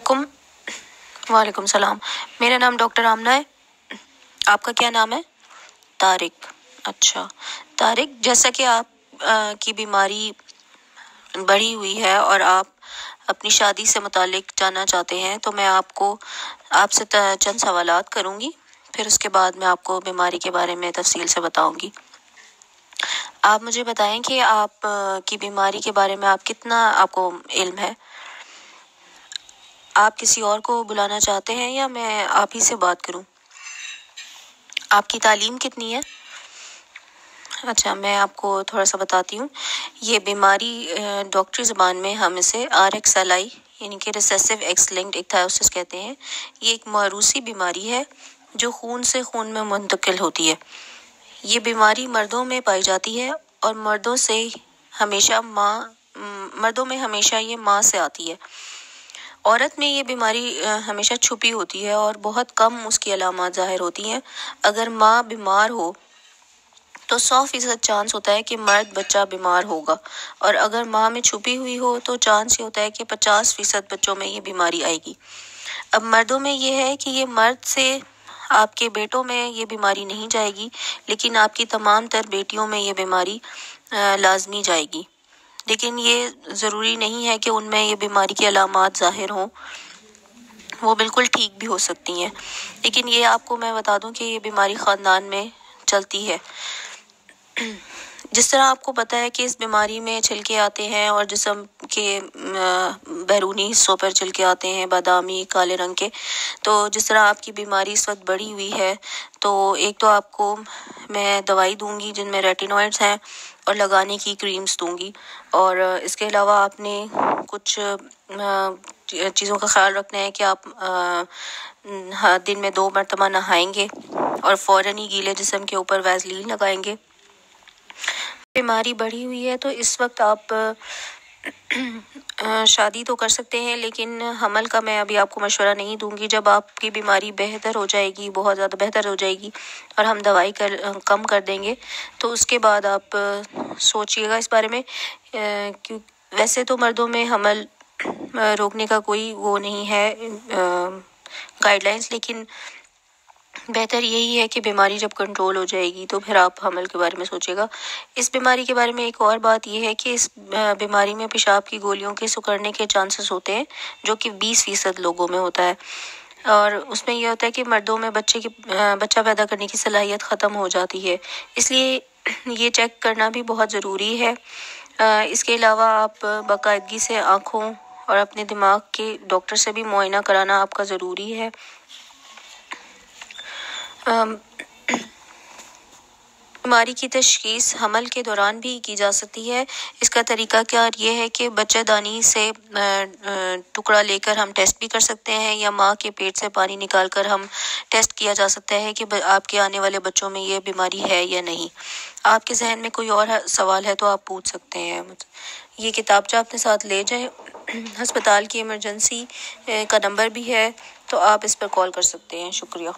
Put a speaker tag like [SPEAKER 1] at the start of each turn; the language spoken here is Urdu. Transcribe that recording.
[SPEAKER 1] کم وعلیکم السلام. میرا نام ڈاکٹر آمنہ ہے. آپ کا کیا نام ہے؟ طارق. اچھا طارق، جیسا کہ آپ کی بیماری بڑھی ہوئی ہے اور آپ اپنی شادی سے متعلق جاننا چاہتے ہیں، تو میں آپ سے چند سوالات کروں گی، پھر اس کے بعد میں آپ کو بیماری کے بارے میں تفصیل سے بتاؤں گی. آپ مجھے بتائیں کہ آپ کی بیماری کے بارے میں کتنا آپ کو علم ہے؟ آپ کسی اور کو بلانا چاہتے ہیں یا میں آپ ہی سے بات کروں؟ آپ کی تعلیم کتنی ہے؟ اچھا، میں آپ کو تھوڑا سا بتاتی ہوں. یہ بیماری ڈاکٹری زبان میں ہم اسے RXLI یعنی کہ ریسیسیو ایکس لنکڈ ایکتھائوسس کہتے ہیں. یہ ایک موروثی بیماری ہے جو خون سے خون میں منتقل ہوتی ہے. یہ بیماری مردوں میں پائی جاتی ہے اور مردوں میں ہمیشہ یہ ماں سے آتی ہے. عورت میں یہ بیماری ہمیشہ چھپی ہوتی ہے اور بہت کم اس کی علامات ظاہر ہوتی ہیں. اگر ماں بیمار ہو تو 100% چانس ہوتا ہے کہ مرد بچہ بیمار ہوگا، اور اگر ماں میں چھپی ہوئی ہو تو چانس یہ ہوتا ہے کہ 50% بچوں میں یہ بیماری آئے گی. اب مردوں میں یہ ہے کہ یہ مرد سے آپ کے بیٹوں میں یہ بیماری نہیں جائے گی، لیکن آپ کی تمام تر بیٹیوں میں یہ بیماری لازمی جائے گی. لیکن یہ ضروری نہیں ہے کہ ان میں یہ بیماری کی علامات ظاہر ہوں، وہ بالکل ٹھیک بھی ہو سکتی ہیں. لیکن یہ آپ کو میں بتا دوں کہ یہ بیماری خاندان میں چلتی ہے. جس طرح آپ کو پتہ ہے کہ اس بیماری میں چھلکے آتے ہیں اور جسم کے بیرونی حصوں پر چھلکے آتے ہیں بادامی کالے رنگ کے، تو جس طرح آپ کی بیماری اس وقت بڑھی ہوئی ہے، تو ایک تو آپ کو میں دوائی دوں گی جن میں ریٹینوائڈز ہیں اور لگانے کی کریمز دوں گی. اور اس کے علاوہ آپ نے کچھ چیزوں کا خیال رکھنا ہے کہ آپ دن میں 2 مرتبہ نہائیں گے اور فوراً ہی گیلے جسم کے اوپر ویزلین لگائیں گے. بیماری بڑھی ہوئی ہے تو اس وقت آپ شادی تو کر سکتے ہیں، لیکن حمل کا میں ابھی آپ کو مشورہ نہیں دوں گی. جب آپ کی بیماری بہتر ہو جائے گی، بہت زیادہ بہتر ہو جائے گی اور ہم دوائی کم کر دیں گے، تو اس کے بعد آپ سوچئے گا اس بارے میں. ویسے تو مردوں میں حمل روکنے کا کوئی وہ نہیں ہے گائیڈ لائنز، لیکن بہتر یہی ہے کہ بیماری جب کنٹرول ہو جائے گی تو پھر آپ حمل کے بارے میں سوچے گا. اس بیماری کے بارے میں ایک اور بات یہ ہے کہ اس بیماری میں پیشاب کی گولیوں کے سکڑنے کے چانسز ہوتے ہیں، جو کہ 20% لوگوں میں ہوتا ہے. اور اس میں یہ ہوتا ہے کہ مردوں میں بچہ پیدا کرنے کی صلاحیت ختم ہو جاتی ہے، اس لیے یہ چیک کرنا بھی بہت ضروری ہے. اس کے علاوہ آپ باقاعدگی سے آنکھوں اور اپنے دماغ کے ڈاکٹر سے بھی معائنہ کرانا آپ کا ضروری ہے. بیماری کی تشخیص حمل کے دوران بھی کی جا سکتی ہے. اس کا طریقہ کار یہ ہے کہ بچہ دانی سے ٹکڑا لے کر ہم ٹیسٹ بھی کر سکتے ہیں، یا ماں کے پیٹ سے پانی نکال کر ہم ٹیسٹ کیا جا سکتا ہے کہ آپ کے آنے والے بچوں میں یہ بیماری ہے یا نہیں. آپ کے ذہن میں کوئی اور سوال ہے تو آپ پوچھ سکتے ہیں. یہ کتابچہ اپنے ساتھ لے جائیں. ہسپتال کی ایمرجنسی کا نمبر بھی ہے، تو آپ اس پر کال کر سکتے ہیں. شکریہ.